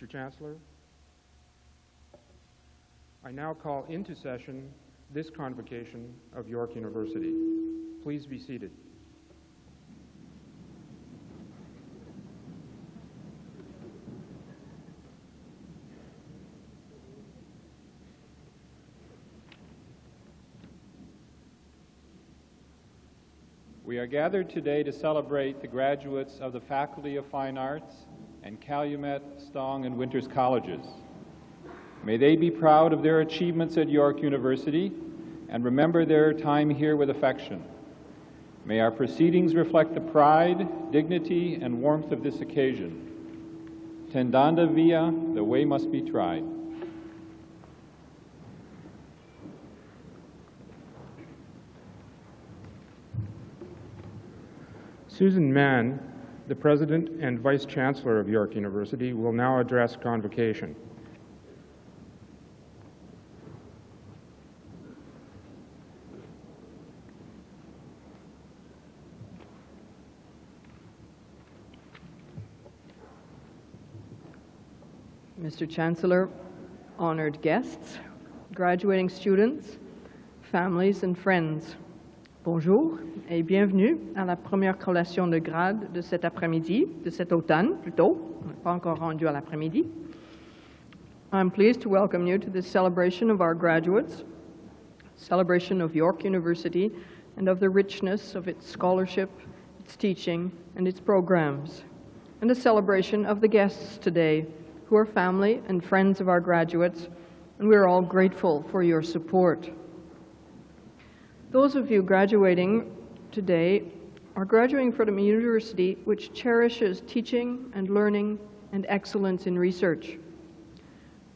Mr. Chancellor, I now call into session this convocation of York University. Please be seated. We are gathered today to celebrate the graduates of the Faculty of Fine Arts and Calumet, Stong, and Winters Colleges. May they be proud of their achievements at York University and remember their time here with affection. May our proceedings reflect the pride, dignity, and warmth of this occasion. Tendanda via, the way must be tried. Susan Mann, the President and Vice Chancellor of York University, will now address convocation. Mr. Chancellor, honored guests, graduating students, families and friends, bonjour et bienvenue à la première collation de grade de cet après-midi, de cet automne plutôt, on n'est pas encore rendu à l'après-midi. I'm pleased to welcome you to this celebration of our graduates, celebration of York University and of the richness of its scholarship, its teaching, and its programs, and a celebration of the guests today who are family and friends of our graduates, and we are all grateful for your support. Those of you graduating today are graduating from a university which cherishes teaching and learning and excellence in research.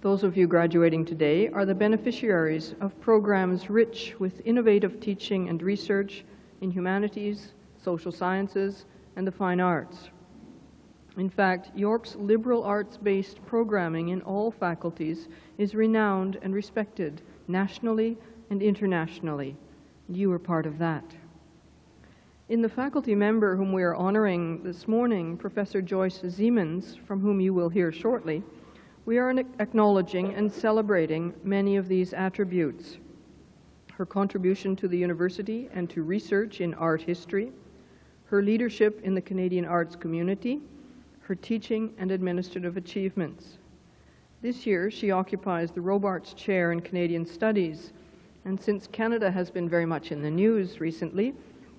Those of you graduating today are the beneficiaries of programs rich with innovative teaching and research in humanities, social sciences, and the fine arts. In fact, York's liberal arts-based programming in all faculties is renowned and respected nationally and internationally. You are part of that. In the faculty member whom we are honoring this morning, Professor Joyce Zeemans, from whom you will hear shortly, we are acknowledging and celebrating many of these attributes. Her contribution to the university and to research in art history, her leadership in the Canadian arts community, her teaching and administrative achievements. This year, she occupies the Robarts Chair in Canadian Studies, and since Canada has been very much in the news recently,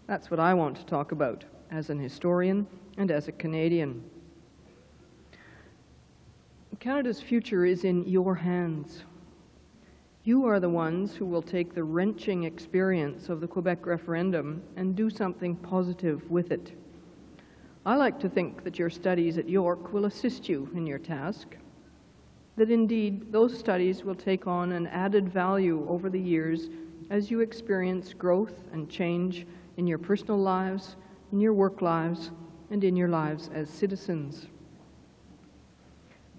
that's what I want to talk about as an historian and as a Canadian. Canada's future is in your hands. You are the ones who will take the wrenching experience of the Quebec referendum and do something positive with it. I like to think that your studies at York will assist you in your task, that indeed those studies will take on an added value over the years as you experience growth and change in your personal lives, in your work lives, and in your lives as citizens.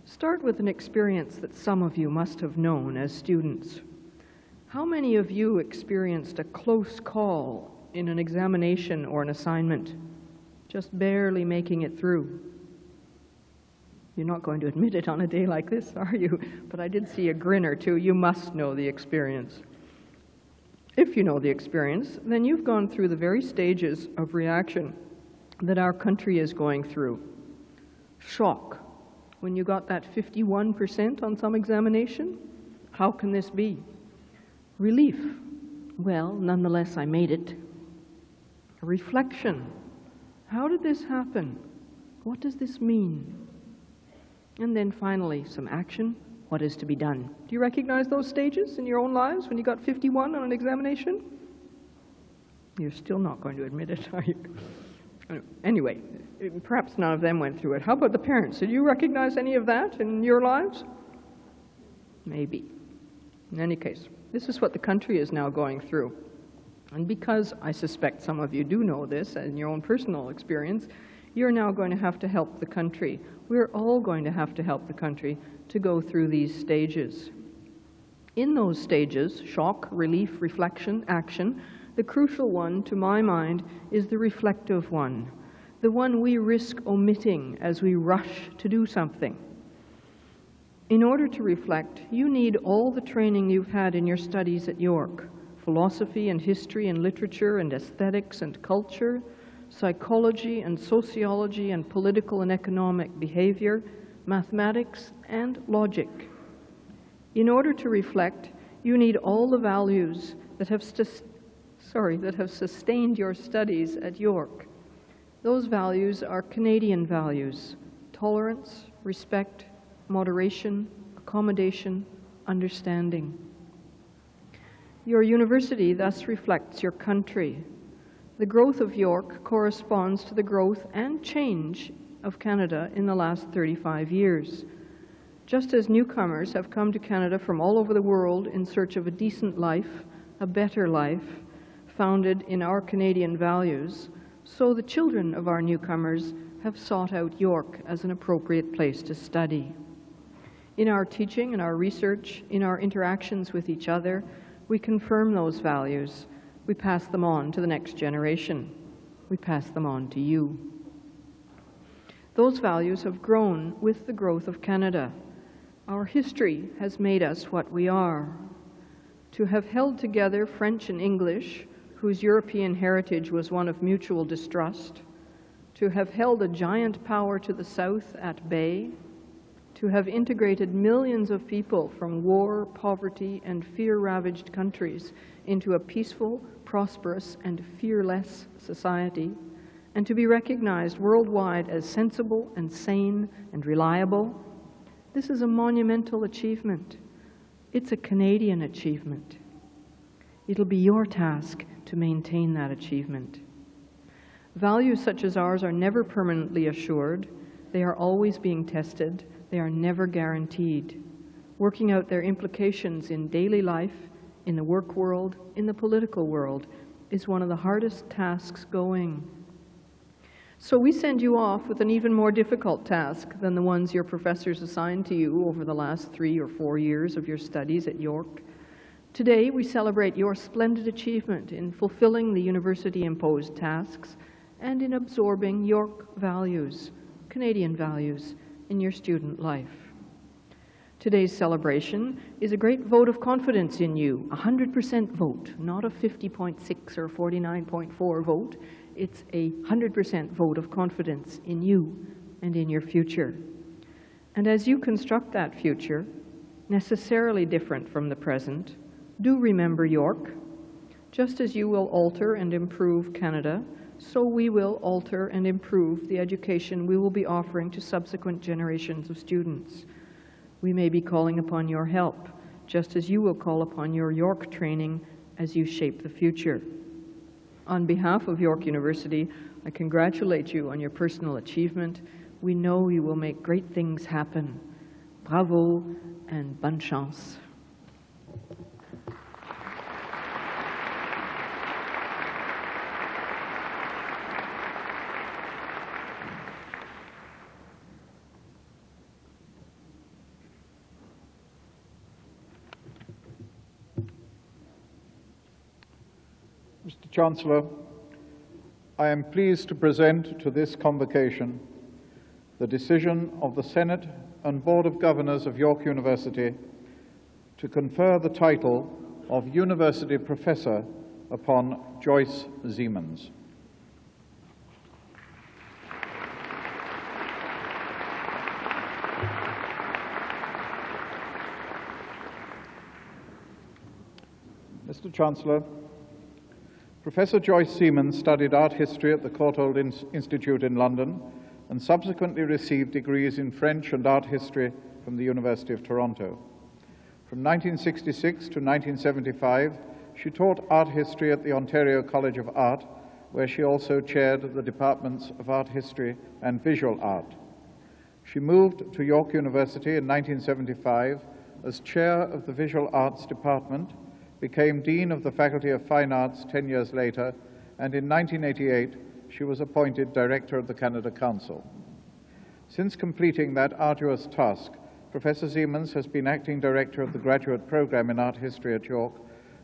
Start with an experience that some of you must have known as students. How many of you experienced a close call in an examination or an assignment, just barely making it through? You're not going to admit it on a day like this, are you? But I did see a grin or two. You must know the experience. If you know the experience, then you've gone through the very stages of reaction that our country is going through. Shock, when you got that 51% on some examination. How can this be? Relief, well, nonetheless, I made it. Reflection, how did this happen? What does this mean? And then finally, some action. What is to be done? Do you recognize those stages in your own lives when you got 51 on an examination? You're still not going to admit it, are you? Anyway, perhaps none of them went through it. How about the parents? Did you recognize any of that in your lives? Maybe. In any case, this is what the country is now going through. And because I suspect some of you do know this in your own personal experience, you're now going to have to help the country. We're all going to have to help the country to go through these stages. In those stages, shock, relief, reflection, action, the crucial one, to my mind, is the reflective one, the one we risk omitting as we rush to do something. In order to reflect, you need all the training you've had in your studies at York: philosophy and history and literature and aesthetics and culture, psychology and sociology and political and economic behavior, mathematics and logic. In order to reflect, you need all the values that have sustained your studies at York. Those values are Canadian values: tolerance, respect, moderation, accommodation, understanding. Your university thus reflects your country. The growth of York corresponds to the growth and change of Canada in the last 35 years. Just as newcomers have come to Canada from all over the world in search of a decent life, a better life, founded in our Canadian values, so the children of our newcomers have sought out York as an appropriate place to study. In our teaching, in our research, in our interactions with each other, we confirm those values. We pass them on to the next generation. We pass them on to you. Those values have grown with the growth of Canada. Our history has made us what we are. To have held together French and English, whose European heritage was one of mutual distrust, to have held a giant power to the south at bay, to have integrated millions of people from war, poverty, and fear-ravaged countries into a peaceful, prosperous, and fearless society, and to be recognized worldwide as sensible and sane and reliable, this is a monumental achievement. It's a Canadian achievement. It'll be your task to maintain that achievement. Values such as ours are never permanently assured. They are always being tested. They are never guaranteed. Working out their implications in daily life, in the work world, in the political world, is one of the hardest tasks going. So we send you off with an even more difficult task than the ones your professors assigned to you over the last 3 or 4 years of your studies at York. Today, we celebrate your splendid achievement in fulfilling the university-imposed tasks and in absorbing York values, Canadian values, in your student life. Today's celebration is a great vote of confidence in you, 100% vote, not a 50.6 or 49.4 vote. It's a 100% vote of confidence in you and in your future. And as you construct that future, necessarily different from the present, do remember York. Just as you will alter and improve Canada, so we will alter and improve the education we will be offering to subsequent generations of students. We may be calling upon your help, just as you will call upon your York training as you shape the future. On behalf of York University, I congratulate you on your personal achievement. We know you will make great things happen. Bravo and bonne chance. Mr. Chancellor, I am pleased to present to this convocation the decision of the Senate and Board of Governors of York University to confer the title of University Professor upon Joyce Siemens. Mr. Chancellor, Professor Joyce Siemens studied art history at the Courtauld Institute in London and subsequently received degrees in French and art history from the University of Toronto. From 1966 to 1975, she taught art history at the Ontario College of Art, where she also chaired the departments of art history and visual art. She moved to York University in 1975 as chair of the visual arts department, became Dean of the Faculty of Fine Arts 10 years later, and in 1988 she was appointed Director of the Canada Council. Since completing that arduous task, Professor Siemens has been Acting Director of the Graduate Program in Art History at York,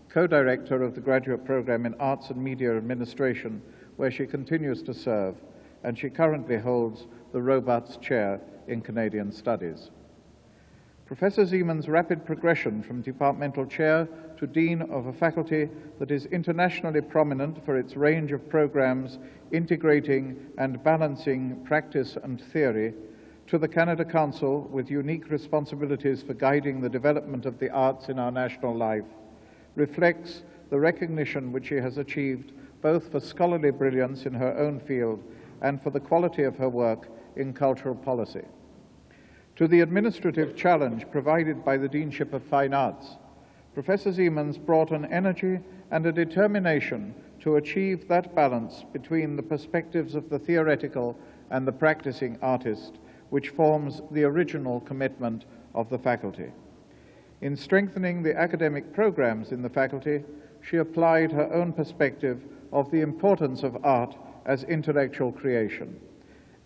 Co-Director of the Graduate Program in Arts and Media Administration, where she continues to serve, and she currently holds the Robarts Chair in Canadian Studies. Professor Siemens' rapid progression from departmental chair to dean of a faculty that is internationally prominent for its range of programs integrating and balancing practice and theory, to the Canada Council with unique responsibilities for guiding the development of the arts in our national life, reflects the recognition which she has achieved both for scholarly brilliance in her own field and for the quality of her work in cultural policy. To the administrative challenge provided by the Deanship of Fine Arts, Professor Siemens brought an energy and a determination to achieve that balance between the perspectives of the theoretical and the practicing artist, which forms the original commitment of the faculty. In strengthening the academic programs in the faculty, she applied her own perspective of the importance of art as intellectual creation.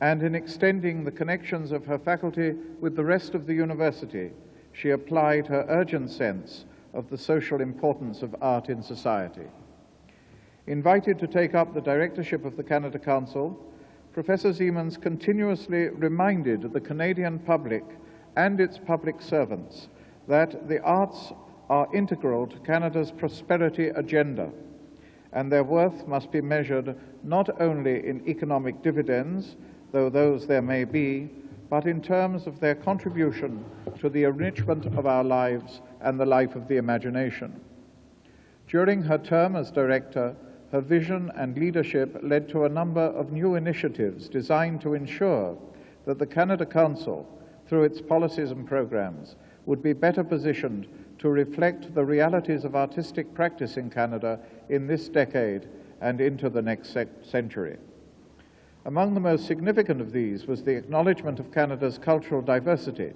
And in extending the connections of her faculty with the rest of the university, she applied her urgent sense of the social importance of art in society. Invited to take up the directorship of the Canada Council, Professor Siemens continuously reminded the Canadian public and its public servants that the arts are integral to Canada's prosperity agenda, and their worth must be measured not only in economic dividends, though those there may be, but in terms of their contribution to the enrichment of our lives and the life of the imagination. During her term as director, her vision and leadership led to a number of new initiatives designed to ensure that the Canada Council, through its policies and programs, would be better positioned to reflect the realities of artistic practice in Canada in this decade and into the next century. Among the most significant of these was the acknowledgement of Canada's cultural diversity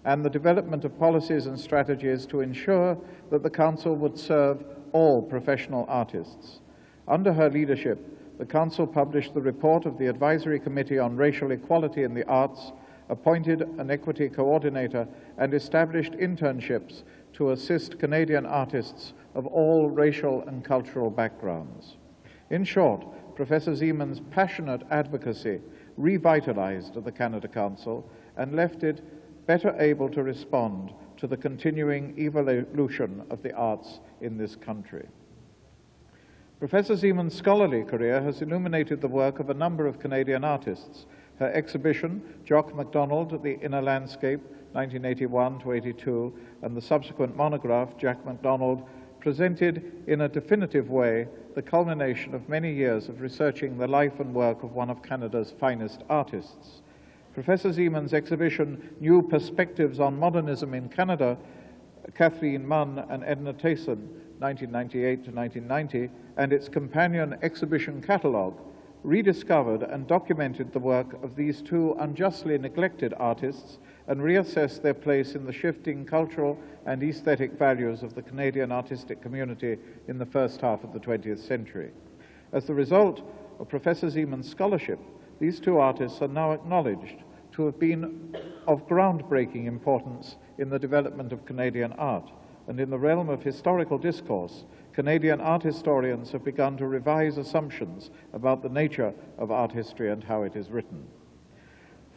and the development of policies and strategies to ensure that the Council would serve all professional artists. Under her leadership, the Council published the report of the Advisory Committee on Racial Equality in the Arts, appointed an equity coordinator, and established internships to assist Canadian artists of all racial and cultural backgrounds. In short, Professor Siemens' passionate advocacy revitalized the Canada Council and left it better able to respond to the continuing evolution of the arts in this country. Professor Siemens' scholarly career has illuminated the work of a number of Canadian artists. Her exhibition, Jock MacDonald, The Inner Landscape, 1981-82, and the subsequent monograph, Jack MacDonald, presented in a definitive way the culmination of many years of researching the life and work of one of Canada's finest artists. Professor Siemens' exhibition, New Perspectives on Modernism in Canada, Kathleen Munn and Edna Tayson, 1998-1990, and its companion exhibition catalogue, rediscovered and documented the work of these two unjustly neglected artists and reassessed their place in the shifting cultural and aesthetic values of the Canadian artistic community in the first half of the 20th century. As the result of Professor Siemens' scholarship, these two artists are now acknowledged to have been of groundbreaking importance in the development of Canadian art, and in the realm of historical discourse, Canadian art historians have begun to revise assumptions about the nature of art history and how it is written.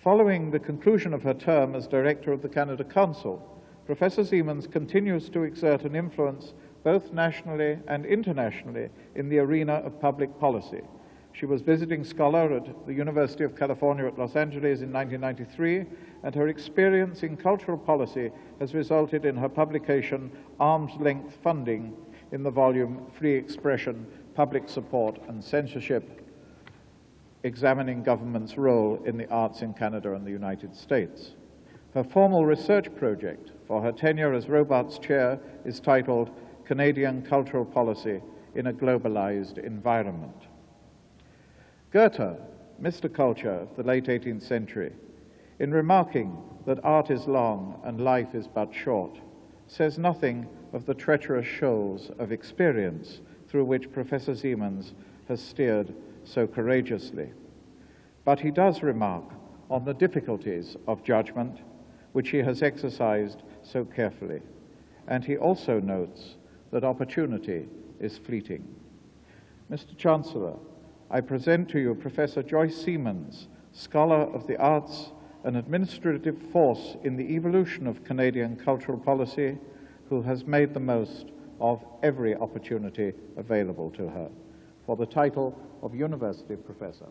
Following the conclusion of her term as director of the Canada Council, Professor Siemens continues to exert an influence both nationally and internationally in the arena of public policy. She was visiting scholar at the University of California at Los Angeles in 1993, and her experience in cultural policy has resulted in her publication, Arm's Length Funding, in the volume Free Expression, Public Support and Censorship, examining government's role in the arts in Canada and the United States. Her formal research project for her tenure as Robarts Chair is titled Canadian Cultural Policy in a Globalized Environment. Goethe, Mr. Culture of the late 18th century, in remarking that art is long and life is but short, says nothing of the treacherous shoals of experience through which Professor Siemens has steered so courageously. But he does remark on the difficulties of judgment, which he has exercised so carefully. And he also notes that opportunity is fleeting. Mr. Chancellor, I present to you Professor Joyce Siemens, Scholar of the Arts an administrative force in the evolution of Canadian cultural policy, who has made the most of every opportunity available to her, for the title of University Professor.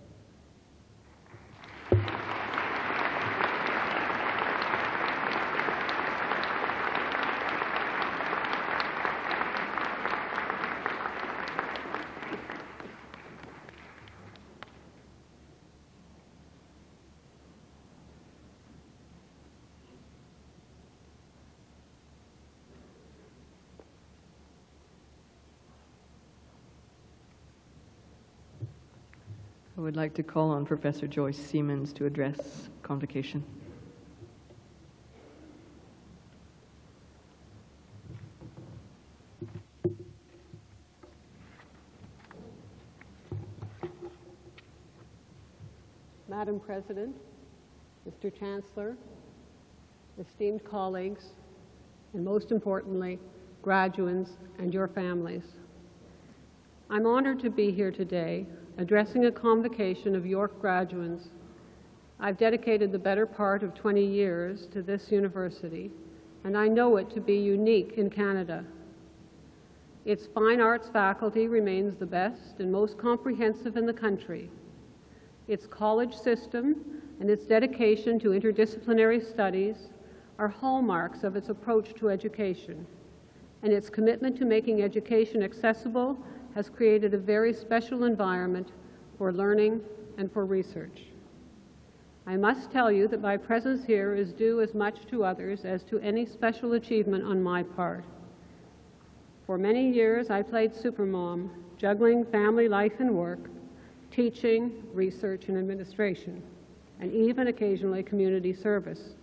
I would like to call on Professor Joyce Siemens to address convocation. Madam President, Mr. Chancellor, esteemed colleagues, and most importantly, graduates and your families. I'm honored to be here today addressing a convocation of York graduates. I've dedicated the better part of 20 years to this university, and I know it to be unique in Canada. Its fine arts faculty remains the best and most comprehensive in the country. Its college system and its dedication to interdisciplinary studies are hallmarks of its approach to education, and its commitment to making education accessible has created a very special environment for learning and for research. I must tell you that my presence here is due as much to others as to any special achievement on my part. For many years, I played supermom, juggling family life and work, teaching, research, and administration, and even occasionally community service.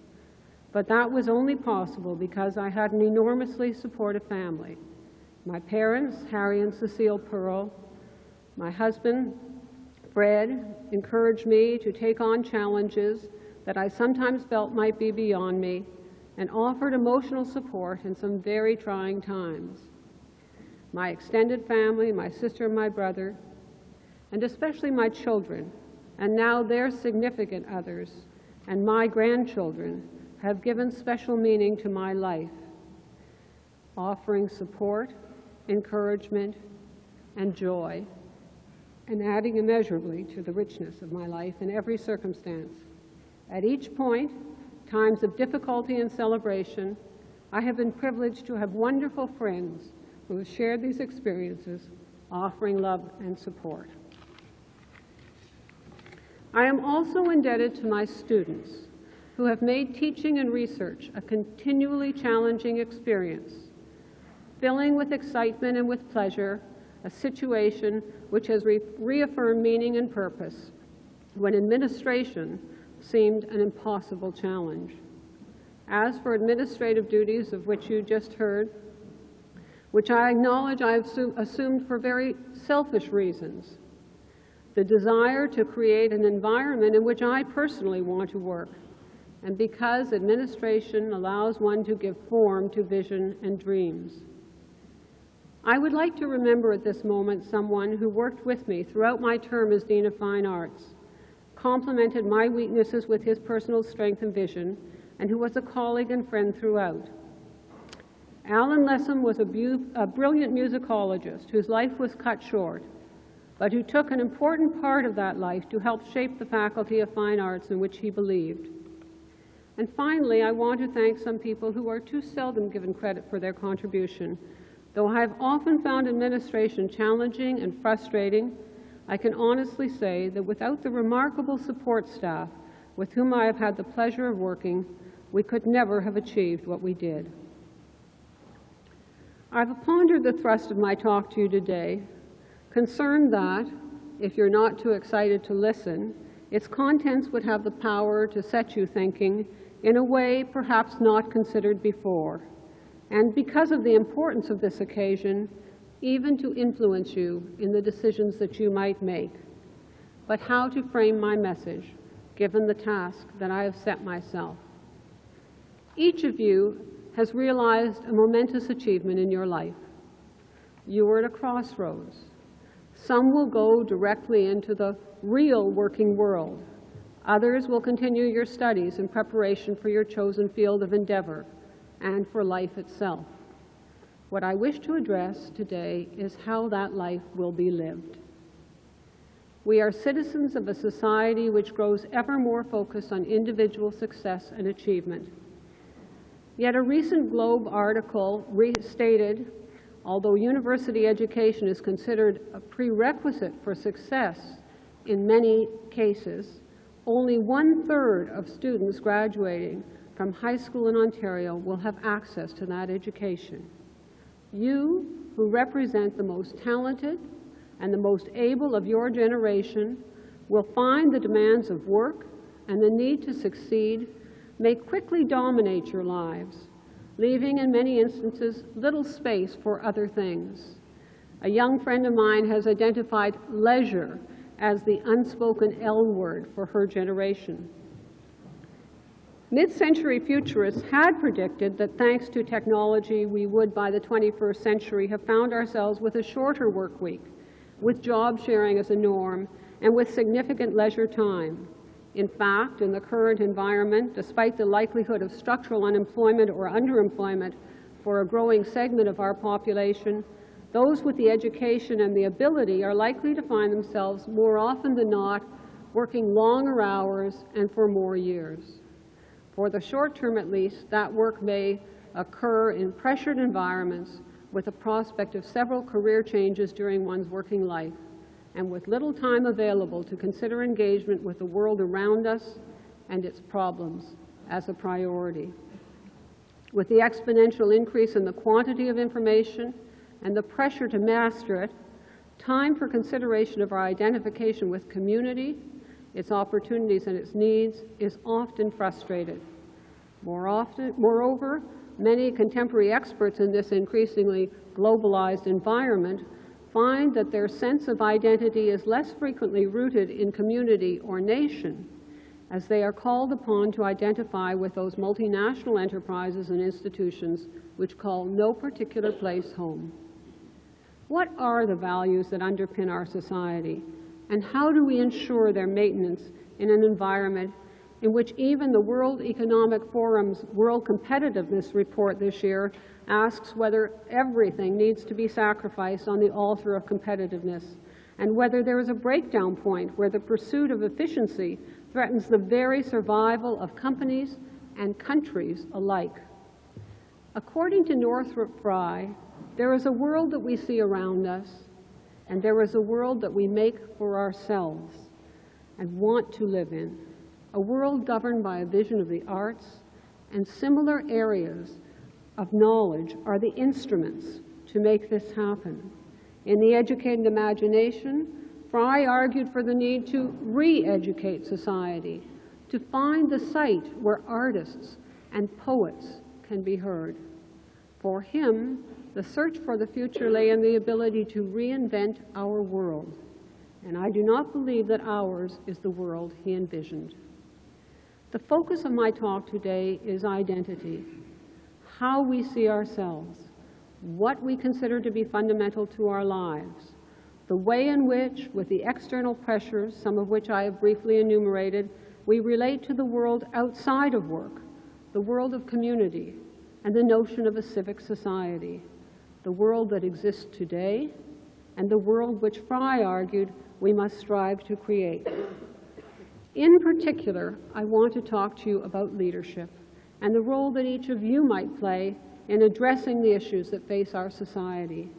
But that was only possible because I had an enormously supportive family. My parents, Harry and Cecile Pearl, my husband, Fred, encouraged me to take on challenges that I sometimes felt might be beyond me, and offered emotional support in some very trying times. My extended family, my sister and my brother, and especially my children, and now their significant others, and my grandchildren, have given special meaning to my life, offering support, encouragement, and joy, and adding immeasurably to the richness of my life in every circumstance. At each point, times of difficulty and celebration, I have been privileged to have wonderful friends who have shared these experiences, offering love and support. I am also indebted to my students, who have made teaching and research a continually challenging experience, filling with excitement and with pleasure a situation which has reaffirmed meaning and purpose when administration seemed an impossible challenge. As for administrative duties, of which you just heard, which I acknowledge I have assumed for very selfish reasons, the desire to create an environment in which I personally want to work, and because administration allows one to give form to vision and dreams. I would like to remember at this moment someone who worked with me throughout my term as Dean of Fine Arts, complemented my weaknesses with his personal strength and vision, and who was a colleague and friend throughout. Alan Lessam was a brilliant musicologist whose life was cut short, but who took an important part of that life to help shape the Faculty of Fine Arts in which he believed. And finally, I want to thank some people who are too seldom given credit for their contribution. Though I have often found administration challenging and frustrating, I can honestly say that without the remarkable support staff with whom I have had the pleasure of working, we could never have achieved what we did. I've pondered the thrust of my talk to you today, concerned that, if you're not too excited to listen, its contents would have the power to set you thinking in a way perhaps not considered before, and because of the importance of this occasion, even to influence you in the decisions that you might make. But how to frame my message, given the task that I have set myself. Each of you has realized a momentous achievement in your life. You are at a crossroads. Some will go directly into the real working world. Others will continue your studies in preparation for your chosen field of endeavor and for life itself. What I wish to address today is how that life will be lived. We are citizens of a society which grows ever more focused on individual success and achievement. Yet a recent Globe article stated, although university education is considered a prerequisite for success in many cases, only 1/3 of students graduating from high school in Ontario will have access to that education. You, who represent the most talented and the most able of your generation, will find the demands of work and the need to succeed may quickly dominate your lives, leaving in many instances little space for other things. A young friend of mine has identified leisure as the unspoken L word for her generation. Mid-century futurists had predicted that thanks to technology, we would, by the 21st century, have found ourselves with a shorter work week, with job sharing as a norm, and with significant leisure time. In fact, in the current environment, despite the likelihood of structural unemployment or underemployment for a growing segment of our population, those with the education and the ability are likely to find themselves more often than not working longer hours and for more years. For the short term at least, that work may occur in pressured environments with the prospect of several career changes during one's working life, and with little time available to consider engagement with the world around us and its problems as a priority. With the exponential increase in the quantity of information and the pressure to master it, time for consideration of our identification with community, its opportunities and its needs, is often frustrated. Moreover, many contemporary experts in this increasingly globalized environment find that their sense of identity is less frequently rooted in community or nation, as they are called upon to identify with those multinational enterprises and institutions which call no particular place home. What are the values that underpin our society, and how do we ensure their maintenance in an environment in which even the World Economic Forum's World Competitiveness Report this year asks whether everything needs to be sacrificed on the altar of competitiveness, and whether there is a breakdown point where the pursuit of efficiency threatens the very survival of companies and countries alike. According to Northrop Frye, there is a world that we see around us, and there is a world that we make for ourselves and want to live in, a world governed by a vision of the arts, and similar areas of knowledge are the instruments to make this happen. In The Educated Imagination, Frye argued for the need to re-educate society, to find the site where artists and poets can be heard. For him, the search for the future lay in the ability to reinvent our world, and I do not believe that ours is the world he envisioned. The focus of my talk today is identity, how we see ourselves, what we consider to be fundamental to our lives, the way in which, with the external pressures, some of which I have briefly enumerated, we relate to the world outside of work, the world of community, and the notion of a civic society, the world that exists today, and the world which Frye argued we must strive to create. In particular, I want to talk to you about leadership and the role that each of you might play in addressing the issues that face our society.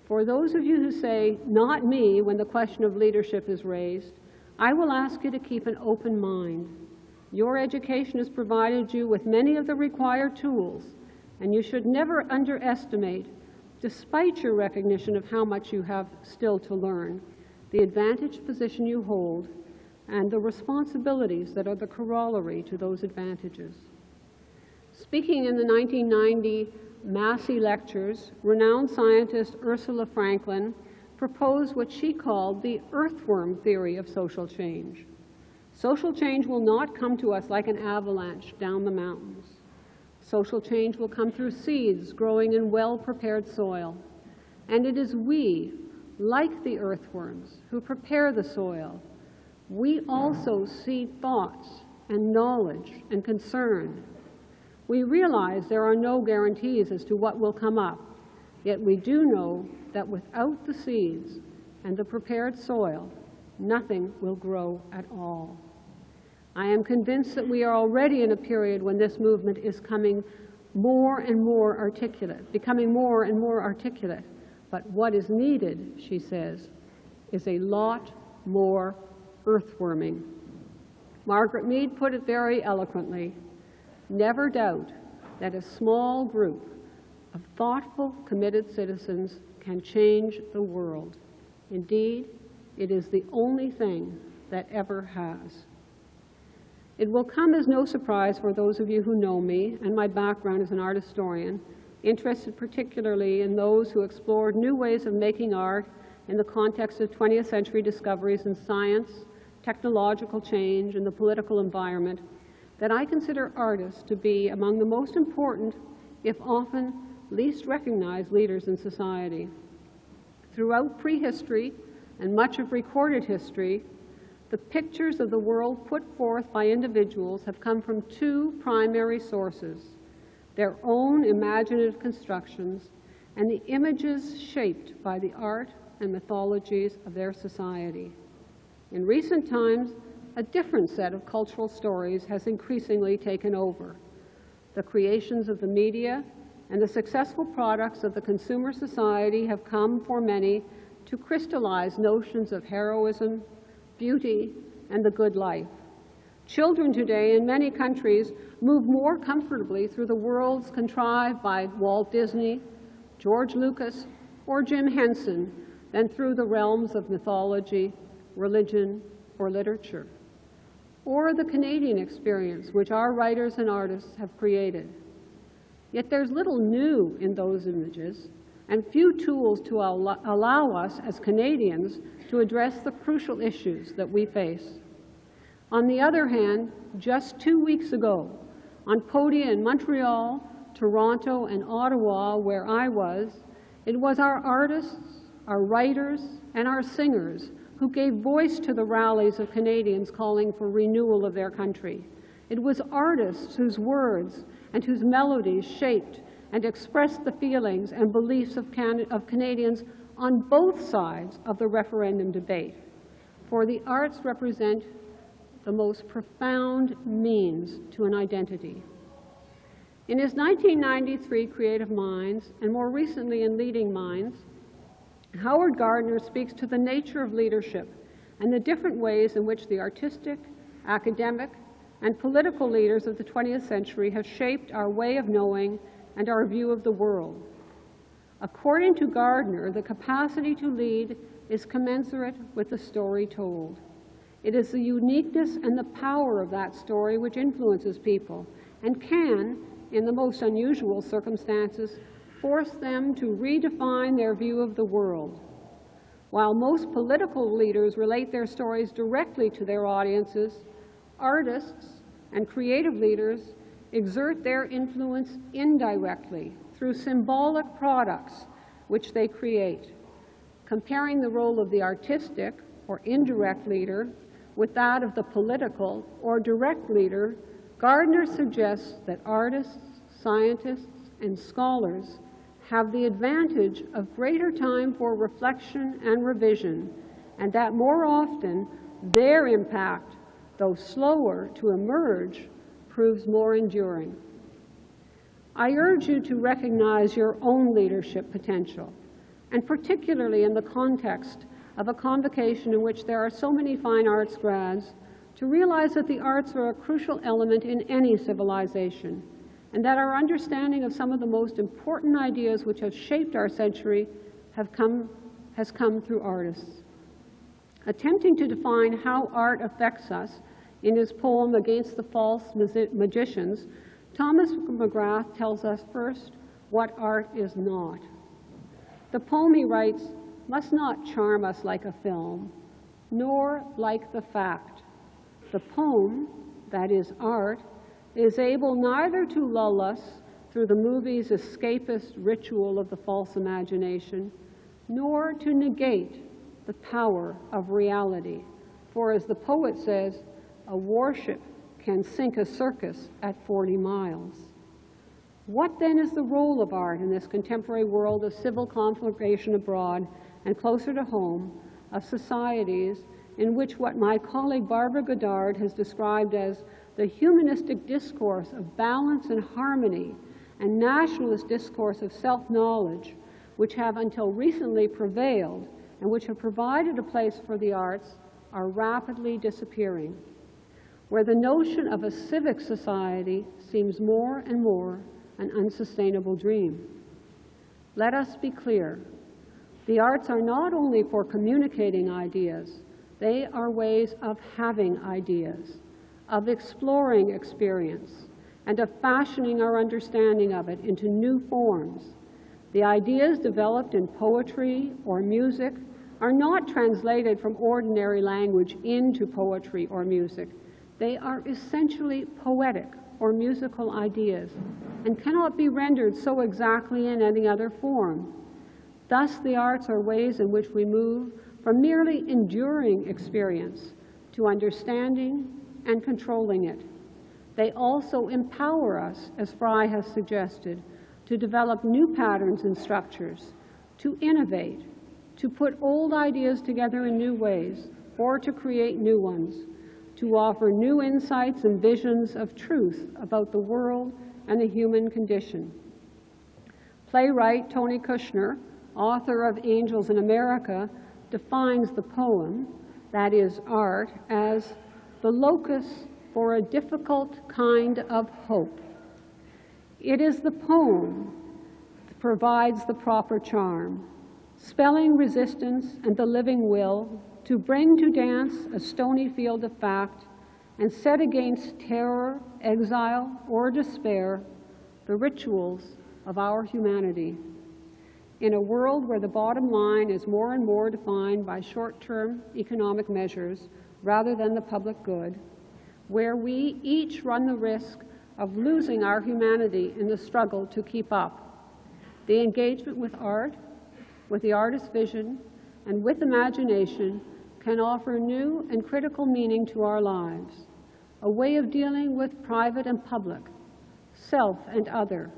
For those of you who say, "Not me," when the question of leadership is raised, I will ask you to keep an open mind. Your education has provided you with many of the required tools, and you should never underestimate, despite your recognition of how much you have still to learn, the advantaged position you hold and the responsibilities that are the corollary to those advantages. Speaking in the 1990 Massey Lectures, renowned scientist Ursula Franklin proposed what she called the earthworm theory of social change. Social change will not come to us like an avalanche down the mountains. Social change will come through seeds growing in well-prepared soil. And it is we, like the earthworms, who prepare the soil, we also see thoughts and knowledge and concern. We realize there are no guarantees as to what will come up, yet we do know that without the seeds and the prepared soil, nothing will grow at all. I am convinced that we are already in a period when this movement is becoming more and more articulate. But what is needed, she says, is a lot more earthworming. Margaret Mead put it very eloquently: never doubt that a small group of thoughtful, committed citizens can change the world. Indeed, it is the only thing that ever has. It will come as no surprise for those of you who know me and my background as an art historian, interested particularly in those who explored new ways of making art in the context of 20th century discoveries in science, technological change, and the political environment, that I consider artists to be among the most important, if often least recognized, leaders in society. Throughout prehistory and much of recorded history, the pictures of the world put forth by individuals have come from two primary sources: their own imaginative constructions and the images shaped by the art and mythologies of their society. In recent times, a different set of cultural stories has increasingly taken over. The creations of the media and the successful products of the consumer society have come, for many, to crystallize notions of heroism, beauty, and the good life. Children today in many countries move more comfortably through the worlds contrived by Walt Disney, George Lucas, or Jim Henson than through the realms of mythology, religion, or literature, or the Canadian experience which our writers and artists have created. Yet there's little new in those images, and few tools to allow us as Canadians to address the crucial issues that we face. On the other hand, just 2 weeks ago, on podia in Montreal, Toronto, and Ottawa, where I was, it was our artists, our writers, and our singers who gave voice to the rallies of Canadians calling for renewal of their country. It was artists whose words and whose melodies shaped and expressed the feelings and beliefs of Canadians on both sides of the referendum debate. For the arts represent the most profound means to an identity. In his 1993 Creative Minds, and more recently in Leading Minds, Howard Gardner speaks to the nature of leadership and the different ways in which the artistic, academic, and political leaders of the 20th century have shaped our way of knowing and our view of the world. According to Gardner, the capacity to lead is commensurate with the story told. It is the uniqueness and the power of that story which influences people and can, in the most unusual circumstances, force them to redefine their view of the world. While most political leaders relate their stories directly to their audiences, artists and creative leaders exert their influence indirectly through symbolic products which they create. Comparing the role of the artistic or indirect leader with that of the political or direct leader, Gardner suggests that artists, scientists, and scholars have the advantage of greater time for reflection and revision, and that more often their impact, though slower to emerge, proves more enduring. I urge you to recognize your own leadership potential, and particularly in the context of a convocation in which there are so many fine arts grads, to realize that the arts are a crucial element in any civilization, and that our understanding of some of the most important ideas which have shaped our century has come through artists. Attempting to define how art affects us in his poem Against the False Magicians, Thomas McGrath tells us first what art is not. The poem, he writes, must not charm us like a film, nor like the fact. The poem, that is art, is able neither to lull us through the movie's escapist ritual of the false imagination, nor to negate the power of reality, For as the poet says, a warship can sink a circus at 40 miles. What then is the role of art in this contemporary world of civil conflagration abroad and closer to home, of societies in which what my colleague Barbara Goddard has described as the humanistic discourse of balance and harmony and nationalist discourse of self-knowledge, which have until recently prevailed and which have provided a place for the arts, are rapidly disappearing, where the notion of a civic society seems more and more an unsustainable dream. Let us be clear. The arts are not only for communicating ideas, they are ways of having ideas, of exploring experience, and of fashioning our understanding of it into new forms. The ideas developed in poetry or music are not translated from ordinary language into poetry or music. They are essentially poetic or musical ideas and cannot be rendered so exactly in any other form. Thus, the arts are ways in which we move from merely enduring experience to understanding and controlling it. They also empower us, as Fry has suggested, to develop new patterns and structures, to innovate, to put old ideas together in new ways, or to create new ones, to offer new insights and visions of truth about the world and the human condition. Playwright Tony Kushner, author of Angels in America, defines the poem, that is art, as the locus for a difficult kind of hope. It is the poem that provides the proper charm, spelling resistance and the living will to bring to dance a stony field of fact and set against terror, exile, or despair the rituals of our humanity. In a world where the bottom line is more and more defined by short-term economic measures rather than the public good, where we each run the risk of losing our humanity in the struggle to keep up, the engagement with art, with the artist's vision, and with imagination can offer new and critical meaning to our lives, a way of dealing with private and public, self and other,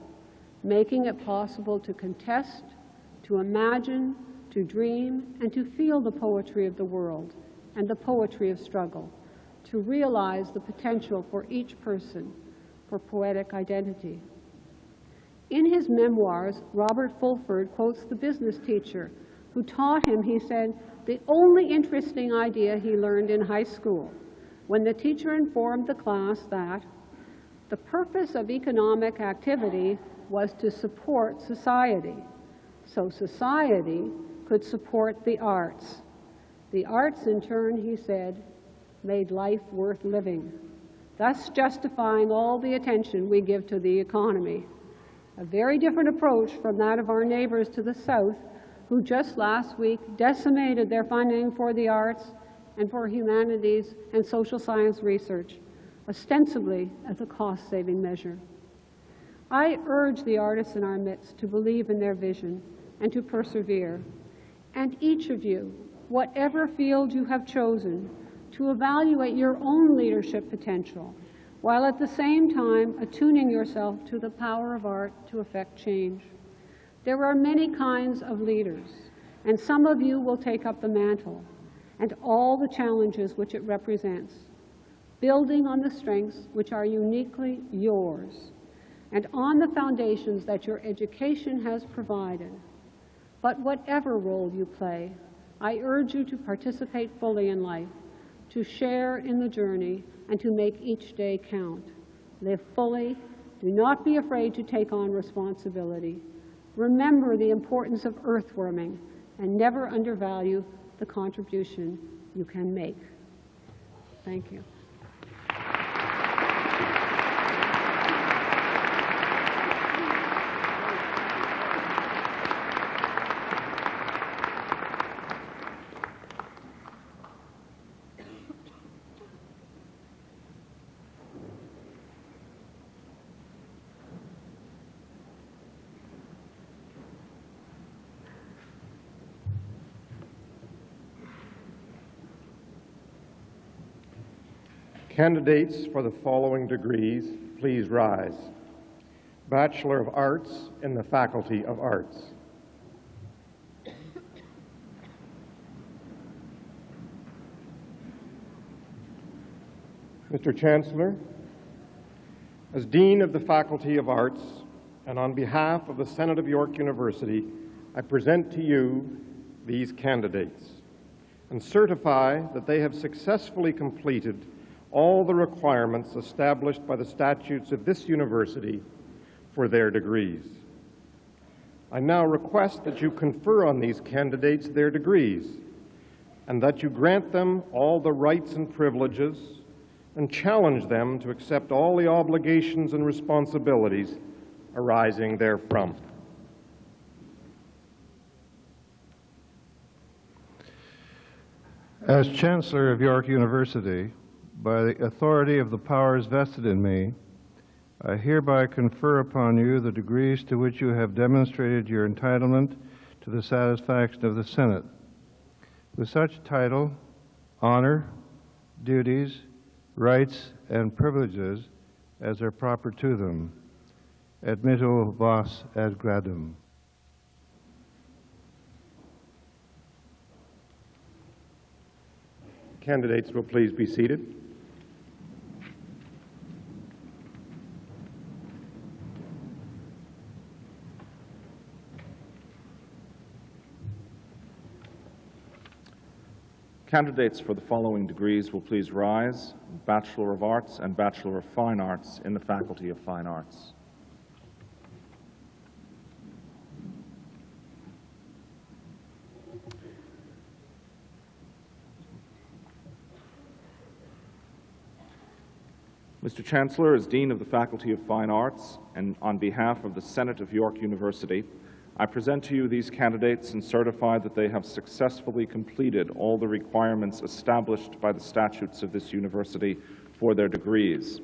making it possible to contest, to imagine, to dream, and to feel the poetry of the world and the poetry of struggle, to realize the potential for each person for poetic identity. In his memoirs, Robert Fulford quotes the business teacher who taught him, he said, the only interesting idea he learned in high school when the teacher informed the class that the purpose of economic activity was to support society, so society could support the arts. The arts, in turn, he said, made life worth living, thus justifying all the attention we give to the economy. A very different approach from that of our neighbors to the south, who just last week decimated their funding for the arts and for humanities and social science research, ostensibly as a cost-saving measure. I urge the artists in our midst to believe in their vision and to persevere, and each of you, whatever field you have chosen, to evaluate your own leadership potential, while at the same time attuning yourself to the power of art to effect change. There are many kinds of leaders, and some of you will take up the mantle and all the challenges which it represents, building on the strengths which are uniquely yours and on the foundations that your education has provided. But whatever role you play, I urge you to participate fully in life, to share in the journey, and to make each day count. Live fully. Do not be afraid to take on responsibility. Remember the importance of earthworming, and never undervalue the contribution you can make. Thank you. Candidates for the following degrees, please rise. Bachelor of Arts in the Faculty of Arts. Mr. Chancellor, as Dean of the Faculty of Arts, and on behalf of the Senate of York University, I present to you these candidates and certify that they have successfully completed all the requirements established by the statutes of this university for their degrees. I now request that you confer on these candidates their degrees and that you grant them all the rights and privileges and challenge them to accept all the obligations and responsibilities arising therefrom. As Chancellor of York University, by the authority of the powers vested in me, I hereby confer upon you the degrees to which you have demonstrated your entitlement to the satisfaction of the Senate. With such title, honor, duties, rights, and privileges as are proper to them. Admitto vos ad gradum. Candidates will please be seated. Candidates for the following degrees will please rise: Bachelor of Arts and Bachelor of Fine Arts in the Faculty of Fine Arts. Mr. Chancellor, as Dean of the Faculty of Fine Arts, and on behalf of the Senate of York University, I present to you these candidates and certify that they have successfully completed all the requirements established by the statutes of this university for their degrees.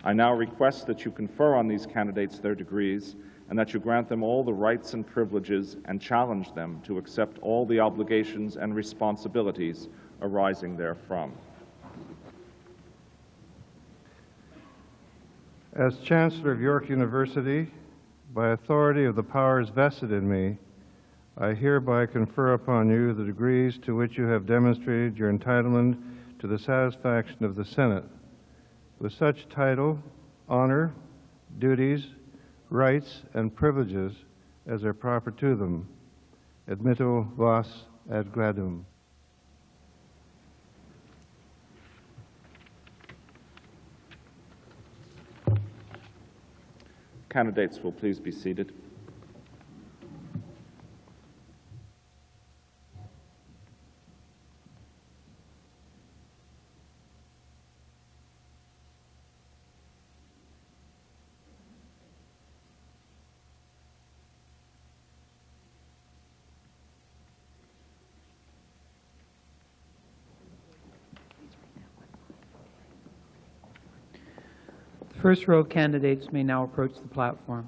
I now request that you confer on these candidates their degrees and that you grant them all the rights and privileges and challenge them to accept all the obligations and responsibilities arising therefrom. As Chancellor of York University, by authority of the powers vested in me, I hereby confer upon you the degrees to which you have demonstrated your entitlement to the satisfaction of the Senate. With such title, honor, duties, rights, and privileges as are proper to them. Admitto vos ad gradum. Candidates will please be seated. First row candidates may now approach the platform.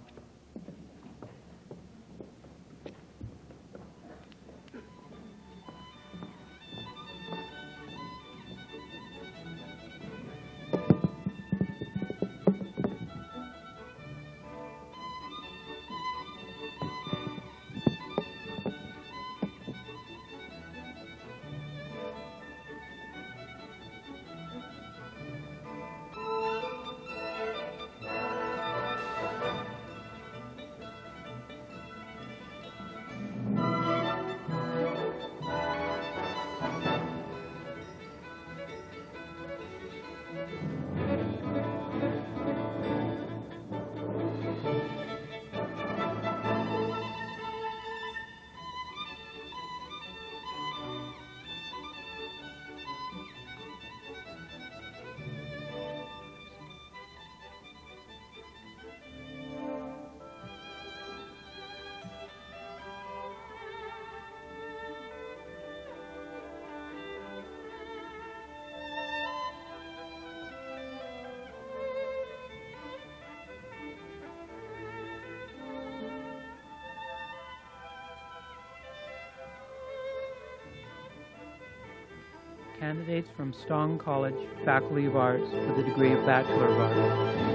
Candidates from Stong College, Faculty of Arts for the degree of Bachelor of Arts.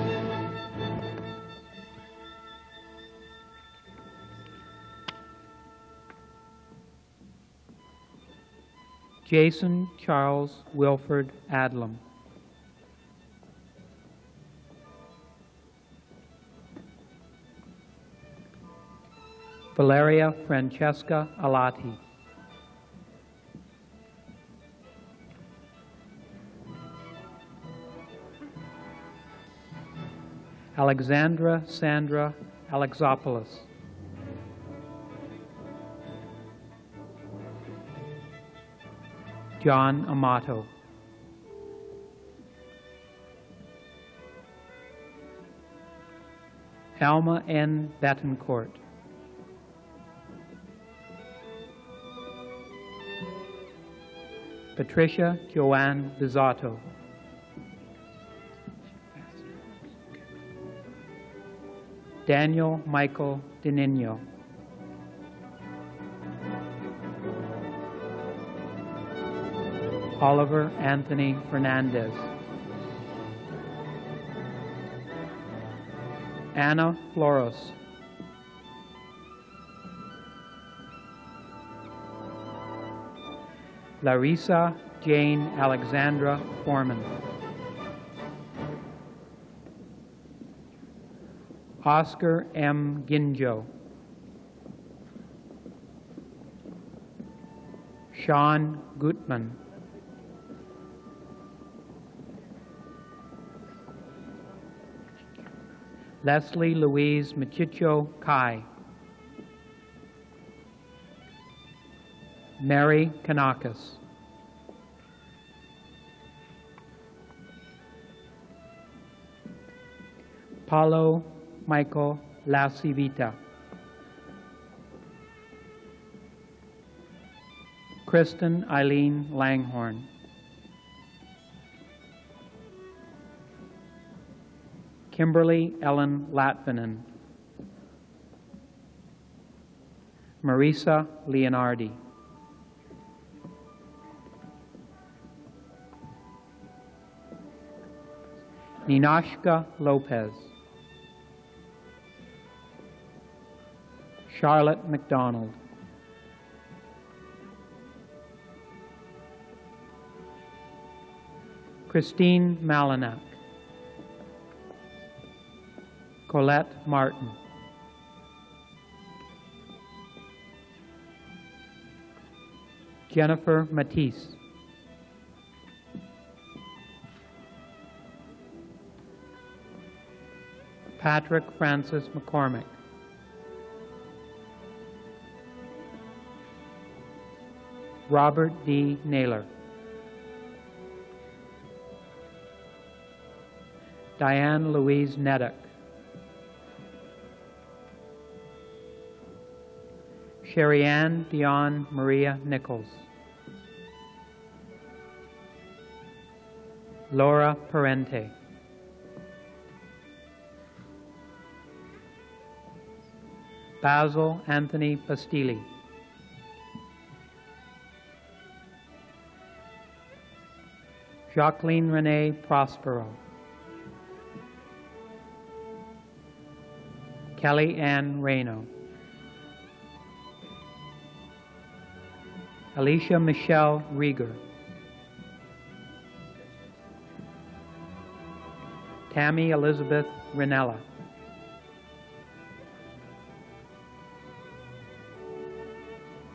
Jason Charles Wilford Adlam. Valeria Francesca Alati. Alexandra Sandra Alexopoulos. John Amato. Alma N. Betancourt. Patricia Joanne Bizzato. Daniel Michael DiNino. Oliver Anthony Fernandez. Anna Floros. Larissa Jane Alexandra Foreman. Oscar M. Ginjo. Sean Gutman. Leslie Louise Machicho Kai. Mary Kanakis. Paulo Michael Lasivita. Kristen Eileen Langhorn. Kimberly Ellen Latvinen. Marisa Leonardi. Ninashka Lopez. Charlotte McDonald. Christine Malinak. Colette Martin. Jennifer Matisse. Patrick Francis McCormick. Robert D. Naylor. Diane Louise Neddick. Sherry Ann Dion Maria Nichols. Laura Parente. Basil Anthony Pastilli. Jacqueline Renee Prospero. Kelly Ann Reno. Alicia Michelle Rieger. Tammy Elizabeth Rinella.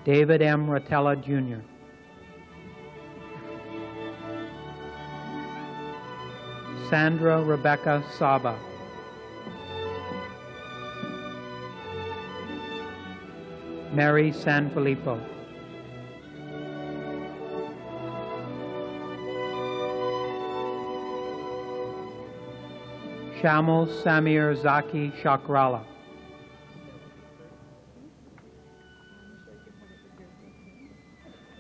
David M. Rotella, Jr. Sandra Rebecca Saba. Mary Sanfilippo. Shamal Samir Zaki Shakrala.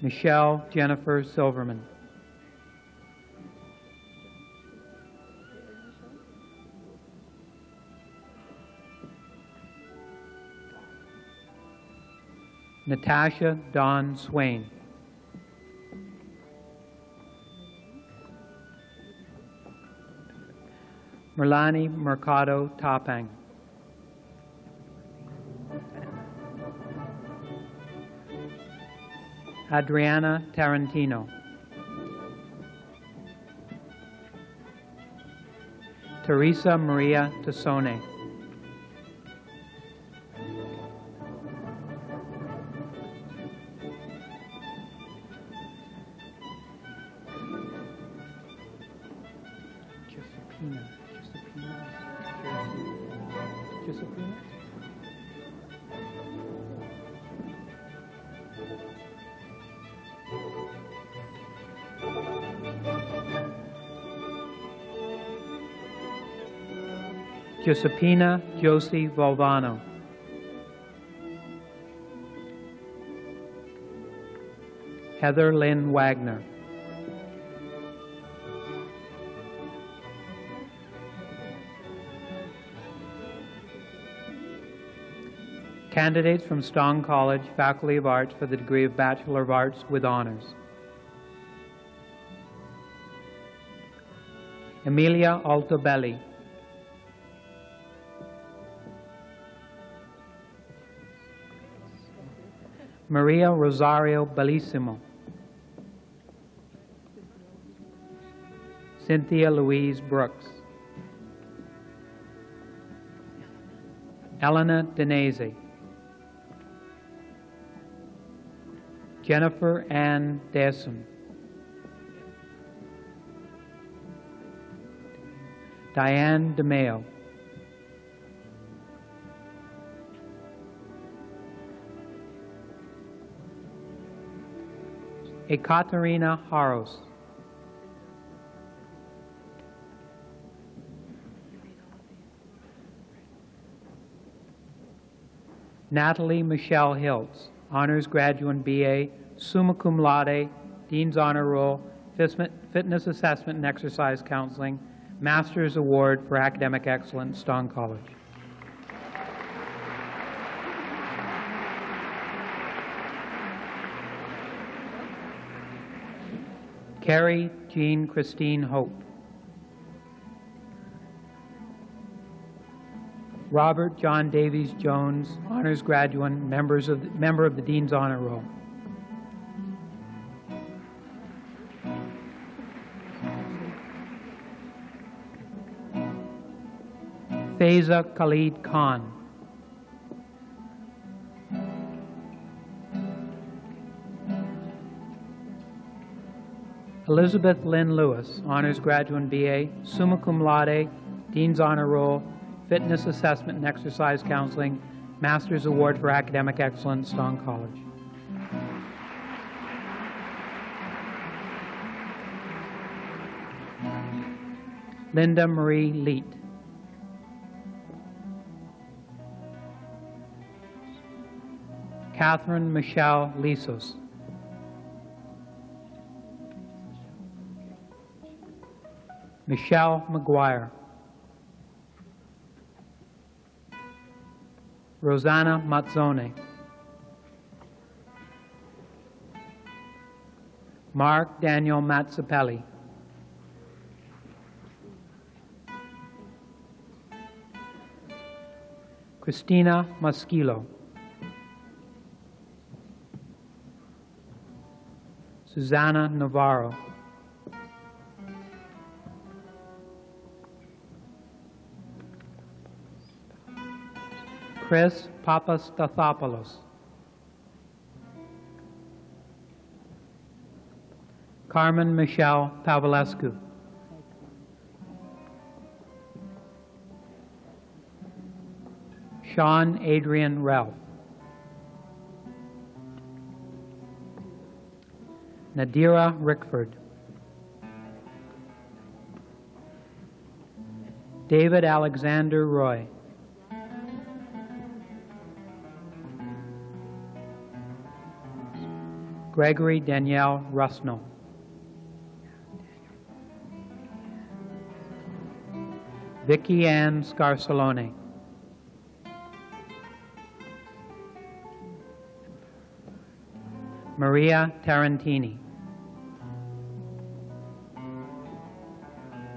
Michelle Jennifer Silverman. Natasha Dawn Swain. Merlani Mercado Tapang. Adriana Tarantino. Teresa Maria Tassone. Giuseppina. Giuseppina Josie Valvano. Heather Lynn Wagner. Candidates from Stong College, Faculty of Arts for the degree of Bachelor of Arts with honors. Emilia Altobelli. Maria Rosario Bellissimo. Cynthia Louise Brooks. Elena Denese. Jennifer Ann Desson. Diane DeMeo. Ekaterina Haros. Natalie Michelle Hiltz, Honors Graduate BA, Summa Cum Laude, Dean's Honor Roll, Fitness Assessment and Exercise Counseling, Master's Award for Academic Excellence, Stong College. Carrie Jean Christine Hope. Robert John Davies Jones, Honors Graduate, member of the Dean's Honor Roll. Faiza Khalid Khan. Elizabeth Lynn Lewis, Honors Graduate BA, Summa Cum Laude, Dean's Honor Roll, Fitness Assessment and Exercise Counseling, Master's Award for Academic Excellence, Stong College. Linda Marie Leet. Catherine Michelle Lisos. Michelle McGuire. Rosanna Mazzone. Mark Daniel Mazzapelli. Christina Maschilo. Susanna Navarro. Chris Papastathopoulos. Carmen Michelle Pavlescu. Sean Adrian Ralph. Nadira Rickford. David Alexander Roy. Gregory Danielle Rusnell. Vicky Ann Scarsalone. Maria Tarantini.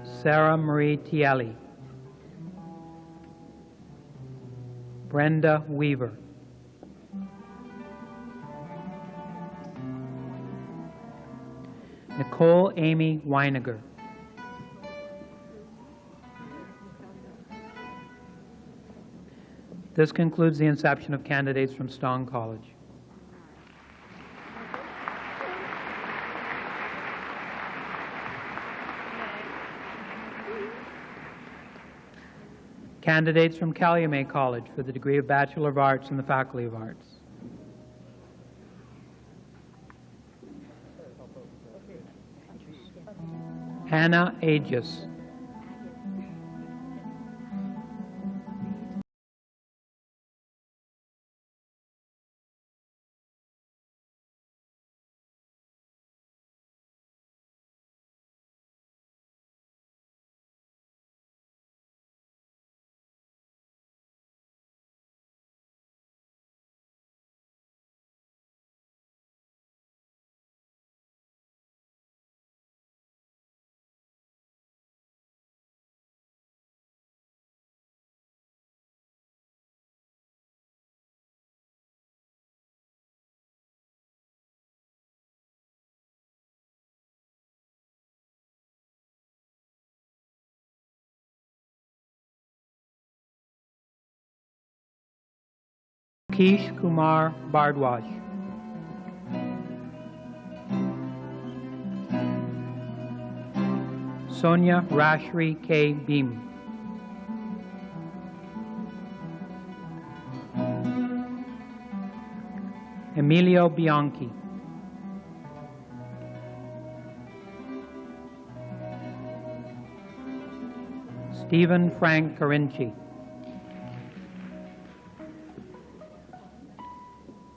Sarah Marie Tielli. Brenda Weaver. Nicole Amy Weiniger. This concludes the inception of candidates from Stong College. Candidates from Calumet College for the degree of Bachelor of Arts in the Faculty of Arts. Hannah Aegis. Kish Kumar Bardwaj. Sonia Rashri K. Beam. Emilio Bianchi. Stephen Frank Carinci.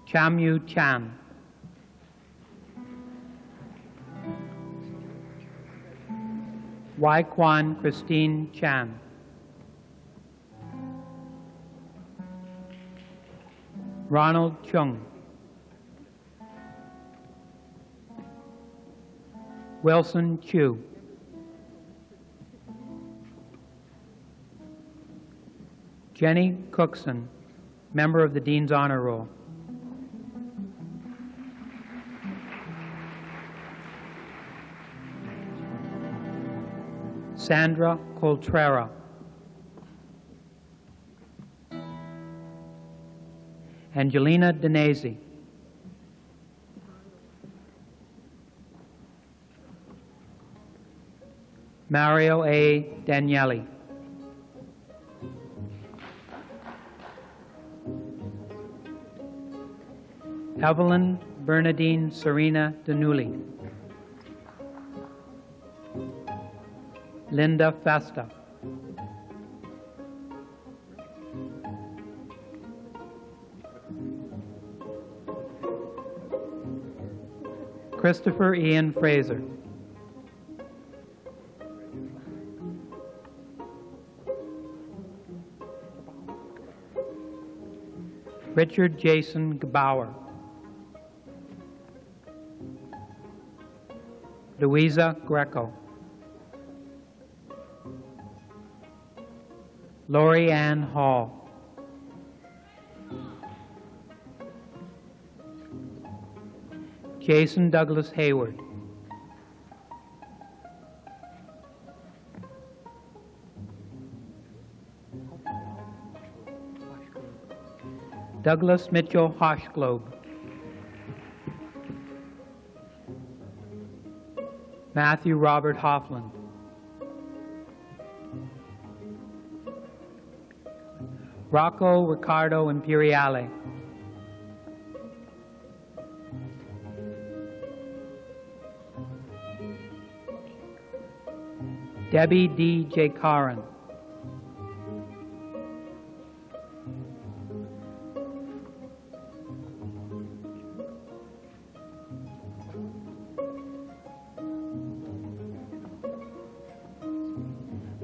Chamyu Chan. Wai Kwan Christine Chan. Ronald Chung. Wilson Chu. Jenny Cookson, member of the Dean's Honor Roll. Sandra Coltrera. Angelina Denese. Mario A. Danieli. Evelyn Bernadine Serena Danuli. Linda Festa. Christopher Ian Fraser. Richard Jason Gebauer. Louisa Greco. Lori Ann Hall. Jason Douglas Hayward. Douglas Mitchell Hoshglobe. Matthew Robert Hoffland. Rocco Ricardo Imperiale. Debbie D. J. Caron.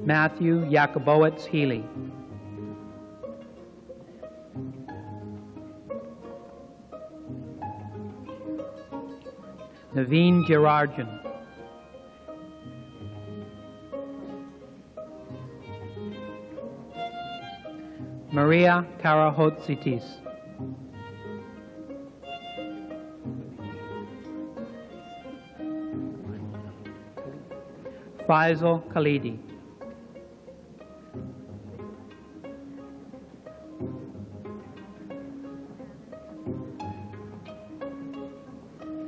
Matthew Yakubowicz Healy. Naveen Girarjan. Maria Karahotsitis. Faisal Khalidi.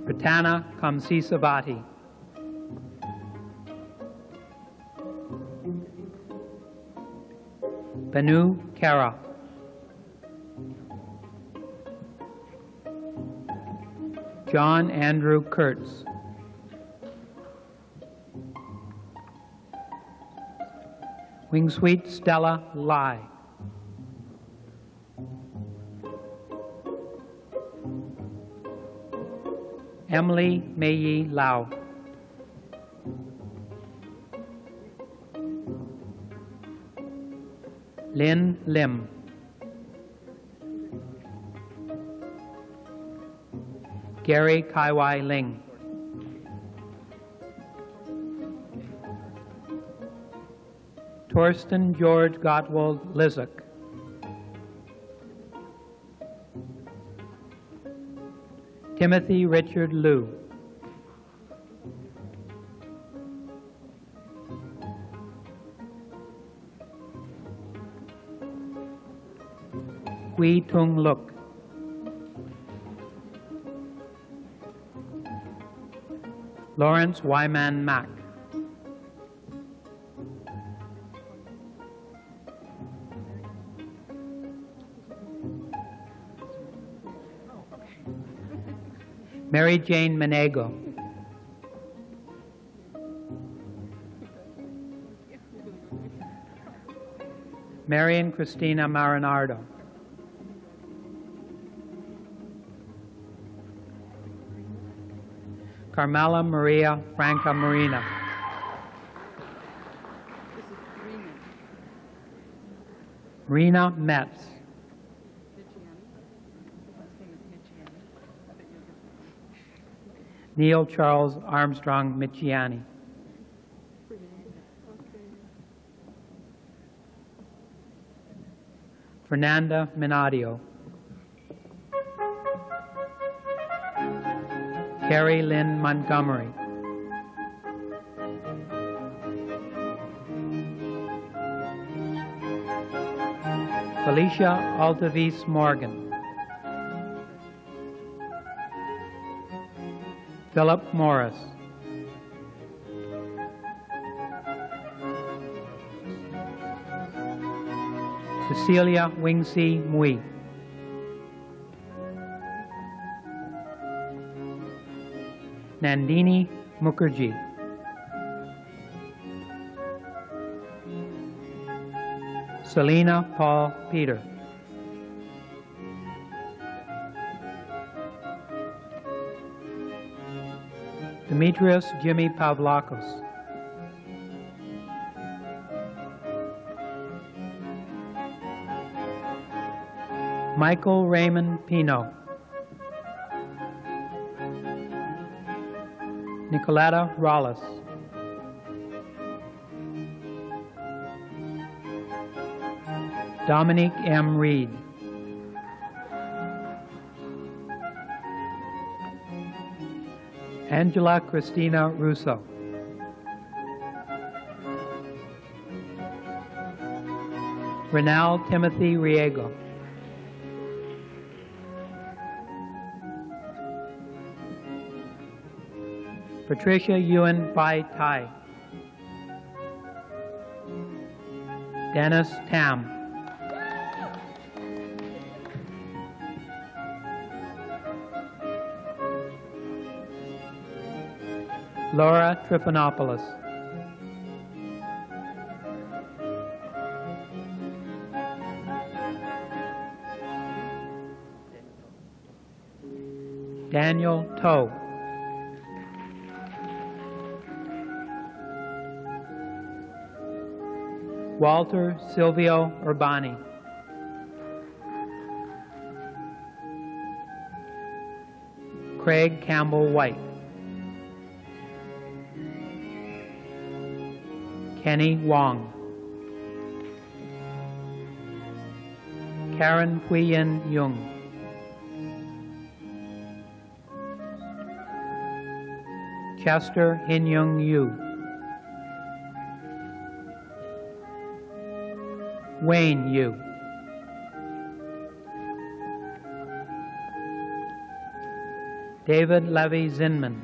Pratana Kamsisavati. Banu Kara. John Andrew Kurtz. Wingsweet Stella Lai. Emily Mei Lau. Lin Lim. Gary Kaiwai Ling. Torsten George Gottwald Lizock. Timothy Richard Liu. Wee Tung Luk. Lawrence Wyman Mack. Mary Jane Menego. Marian Christina Marinardo. Carmela Maria Franca Marina. Rena Metz. Neil Charles Armstrong Michiani. Fernanda Minadio. Carrie Lynn Montgomery. Felicia Altavis Morgan. Philip Morris. Cecilia Wingsy Mui. Nandini Mukherjee. Selena Paul Peter. Demetrius Jimmy Pavlakos. Michael Raymond Pino. Nicoletta Rollis. Dominique M. Reed. Angela Christina Russo. Renal Timothy Riego. Patricia Ewan Bai Tai. Dennis Tam. Laura Trifonopoulos. Daniel Toe. Walter Silvio Urbani. Craig Campbell White. Kenny Wong. Karen Puyen Jung. Chester Hin-Young Yu. Wayne Yu. David Levy Zinman.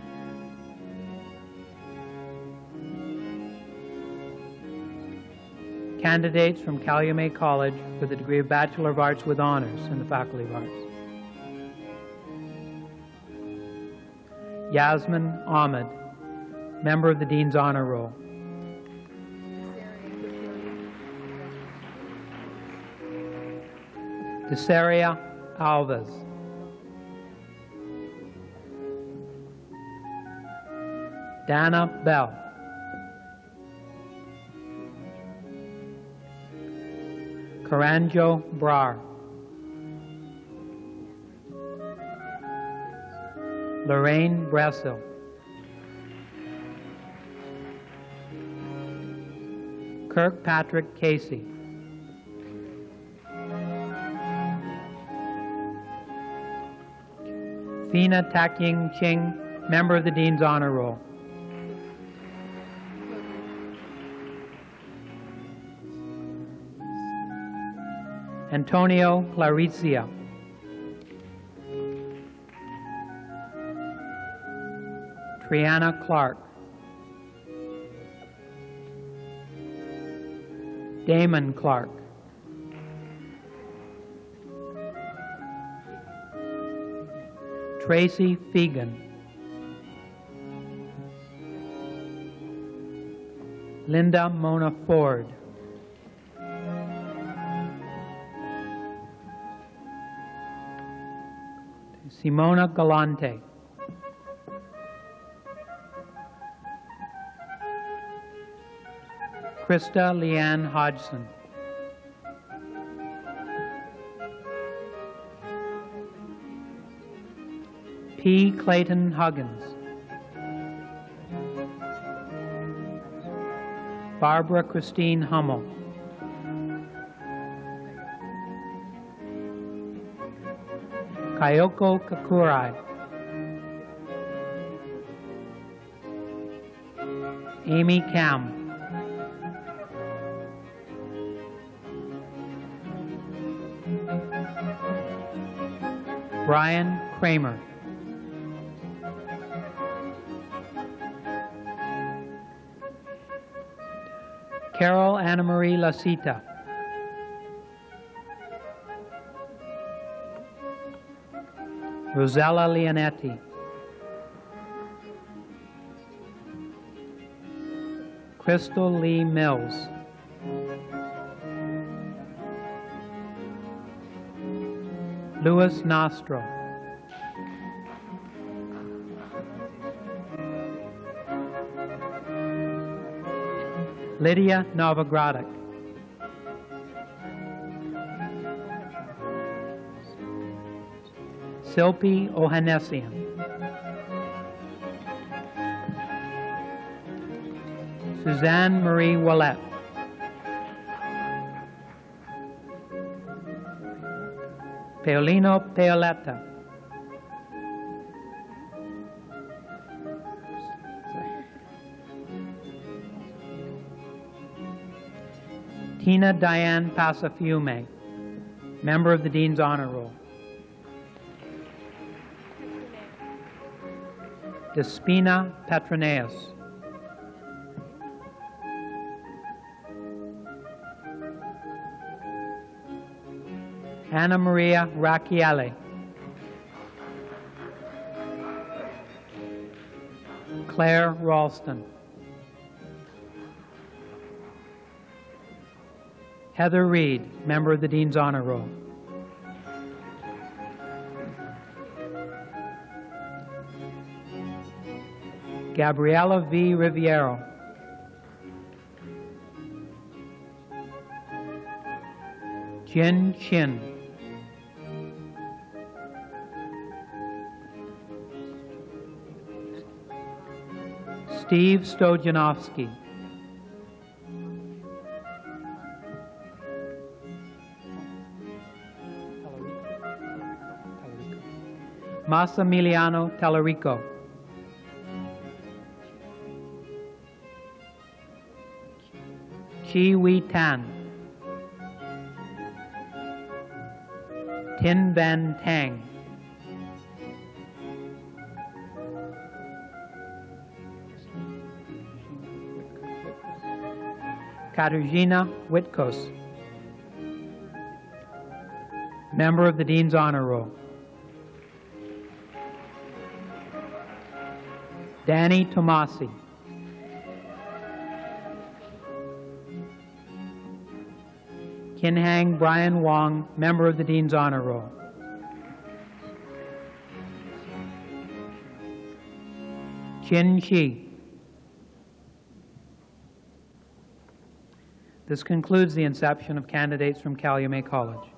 Candidates from Calumet College for the degree of Bachelor of Arts with Honors in the Faculty of Arts. Yasmin Ahmed, member of the Dean's Honor Roll. Desaria Alves. Dana Bell. Karanjo Brar. Lorraine Brasil. Kirkpatrick Casey. Fina Tak-Ying Ching, member of the Dean's Honor Roll. Antonio Clarizia. Triana Clark. Damon Clark. Tracy Fegan. Linda Mona Ford. Simona Galante. Krista Leanne Hodgson. P. Clayton Huggins. Barbara Christine Hummel. Kayoko Kakurai. Amy Kam. Brian Kramer. Carol Anna Marie Lasita. Rosella Leonetti. Crystal Lee Mills. Louis Nostro. Lydia Novogradic. Silpi Ohanessian. Suzanne Marie Willette. Paolino Paoletta. Tina Diane Pasafiume, member of the Dean's Honor Roll. Despina Petroneus. Anna Maria Racchielli. Claire Ralston. Heather Reed, member of the Dean's Honor Roll. Gabriela V. Riviero. Jin Chin. Steve Stojanovsky. Massimiliano Tallarico, Chi Wee Tan, Tin Van Tang, Katarzyna Witkos, member of the Dean's Honor Roll. Danny Tomasi, Kinhang Brian Wong, member of the Dean's Honor Roll. Chin Shi. This concludes the inception of candidates from Calumet College.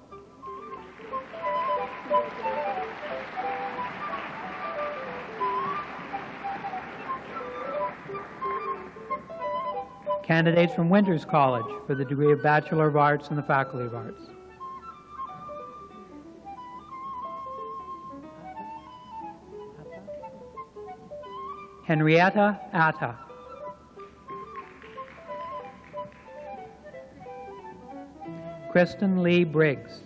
Candidates from Winters College for the degree of Bachelor of Arts in the Faculty of Arts. Henrietta Atta. Kristen Lee Briggs.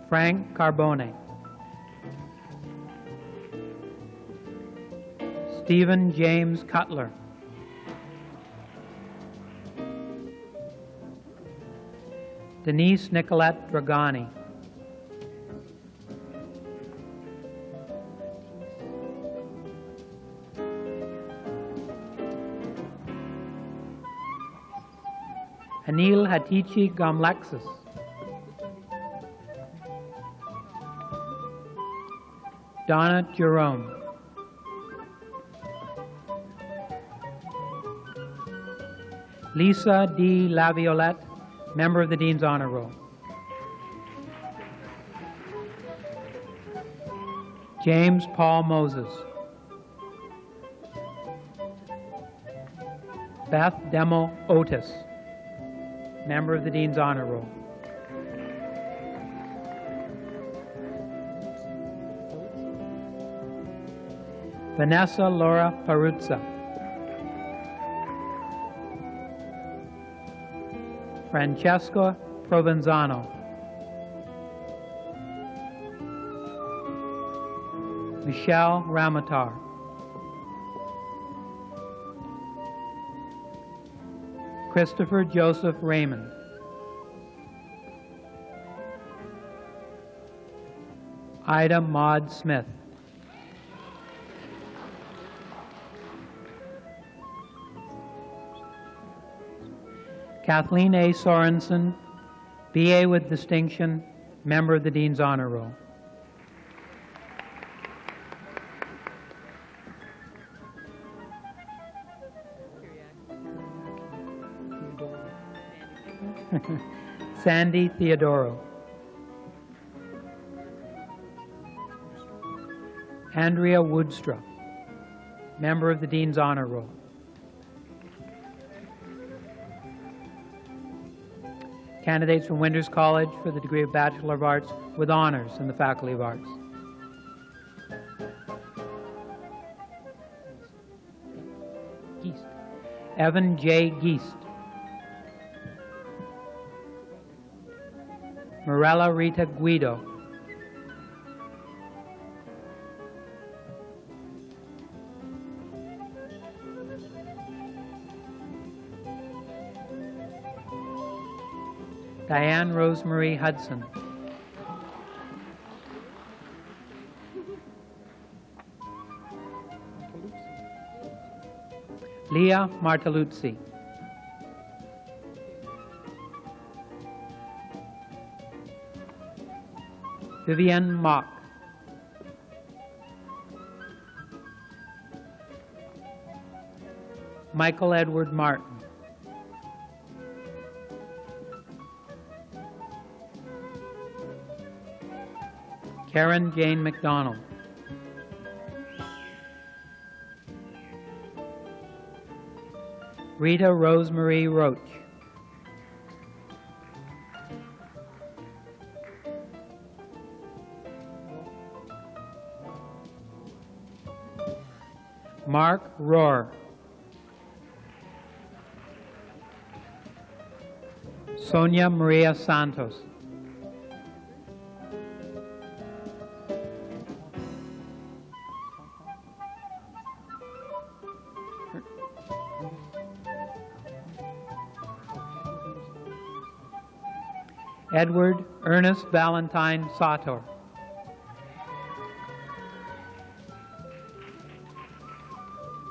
Frank Carbone. Stephen James Cutler. Denise Nicolette Dragani. Anil Hatichi Gamlexis. Donna Jerome. Lisa D. Laviolette, member of the Dean's Honor Roll. James Paul Moses. Beth Demo Otis, member of the Dean's Honor Roll. Vanessa Laura Paruzza. Francesca Provenzano. Michelle Ramatar. Christopher Joseph Raymond. Ida Maud Smith. Kathleen A. Sorensen, B.A. with distinction, member of the Dean's Honor Roll. Sandy Theodoro. Andrea Woodstra, member of the Dean's Honor Roll. Candidates from Winters College for the degree of Bachelor of Arts with honors in the Faculty of Arts. Geist. Evan J. Geist. Morella Rita Guido. Diane Rosemarie Hudson. Leah Martelluzzi. Vivienne Mock. Michael Edward Martin. Karen Jane McDonald. Rita Rosemarie Roach. Mark Rohr. Sonia Maria Santos. Edward Ernest Valentine Sator.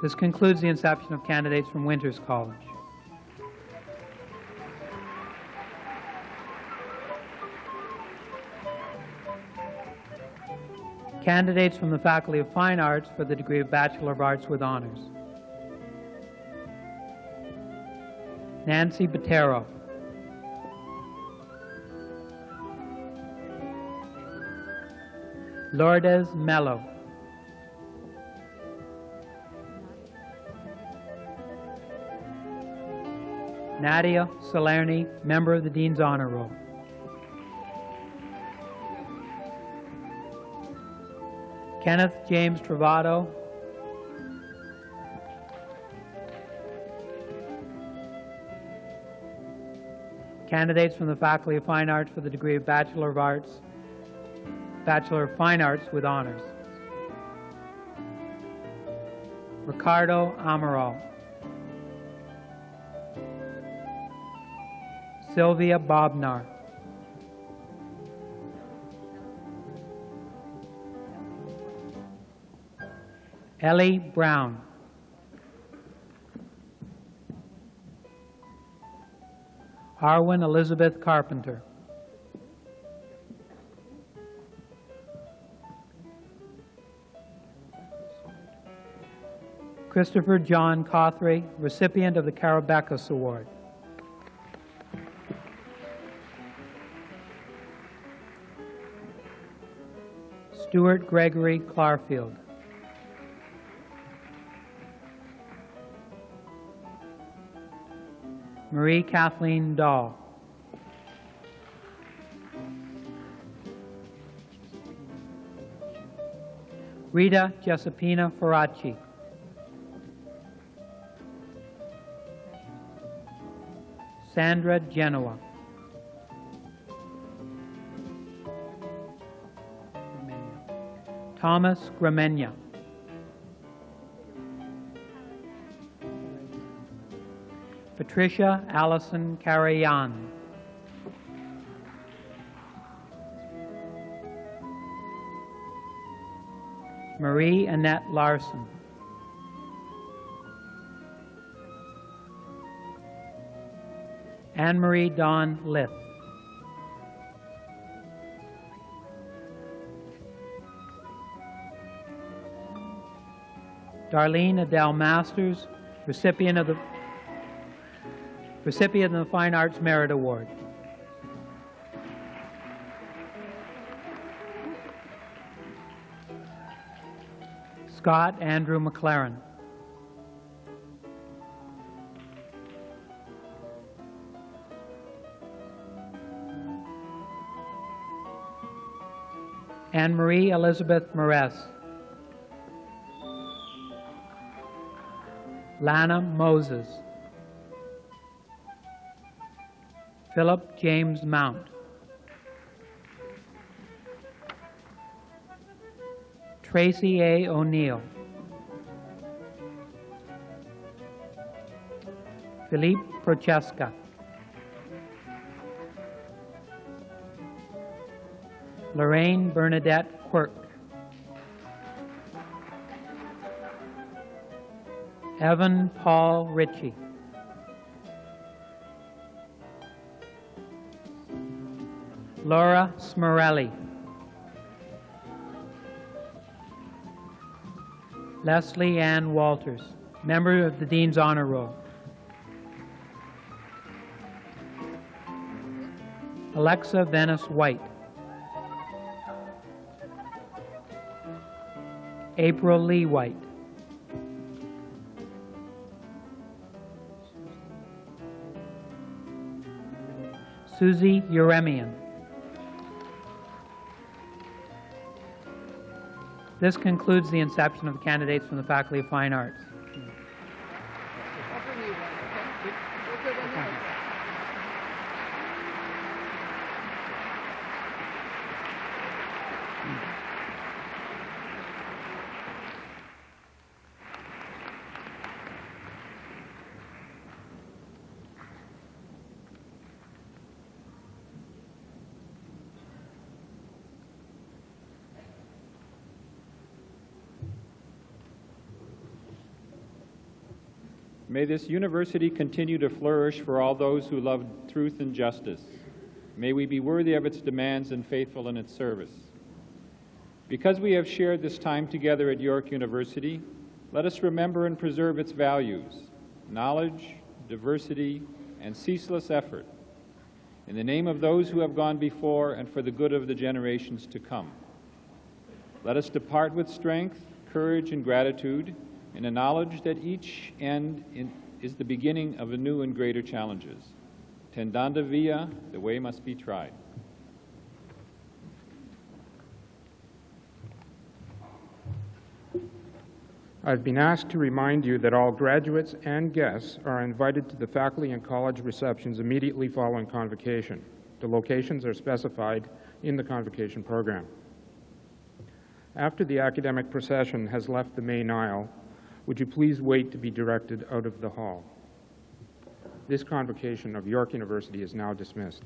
This concludes the inception of candidates from Winters College. Candidates from the Faculty of Fine Arts for the degree of Bachelor of Arts with Honors. Nancy Botero. Lourdes Mello. Nadia Salerni, member of the Dean's Honor Roll. Kenneth James Travado. Candidates from the Faculty of Fine Arts for the degree of Bachelor of Arts, Bachelor of Fine Arts with Honors. Ricardo Amaral. Sylvia Bobnar. Ellie Brown. Arwen Elizabeth Carpenter. Christopher John Cothray, recipient of the Carabecus Award. Stuart Gregory Clarfield. Marie Kathleen Dahl. Rita Giuseppina Ferracci. Sandra Genoa. Thomas Gramegna. Patricia Allison Carayan. Marie Annette Larson. Anne-Marie Dawn Lith. Darlene Adele Masters, recipient of the Fine Arts Merit Award. Scott Andrew McLaren. Anne-Marie Elizabeth Morez. Lana Moses. Philip James Mount. Tracy A. O'Neill. Philippe Prochaska. Lorraine Bernadette Quirk. Evan Paul Ritchie. Laura Smorelli. Leslie Ann Walters, member of the Dean's Honor Roll. Alexa Venice White. April Lee White. Susie Uremian. This concludes the inception of the candidates from the Faculty of Fine Arts. May this university continue to flourish for all those who love truth and justice. May we be worthy of its demands and faithful in its service. Because we have shared this time together at York University, let us remember and preserve its values: knowledge, diversity, and ceaseless effort. In the name of those who have gone before and for the good of the generations to come. Let us depart with strength, courage, and gratitude, in the knowledge that each end is the beginning of a new and greater challenges. Tendanda via, the way must be tried. I've been asked to remind you that all graduates and guests are invited to the faculty and college receptions immediately following convocation. The locations are specified in the convocation program. After the academic procession has left the main aisle, would you please wait to be directed out of the hall? This convocation of York University is now dismissed.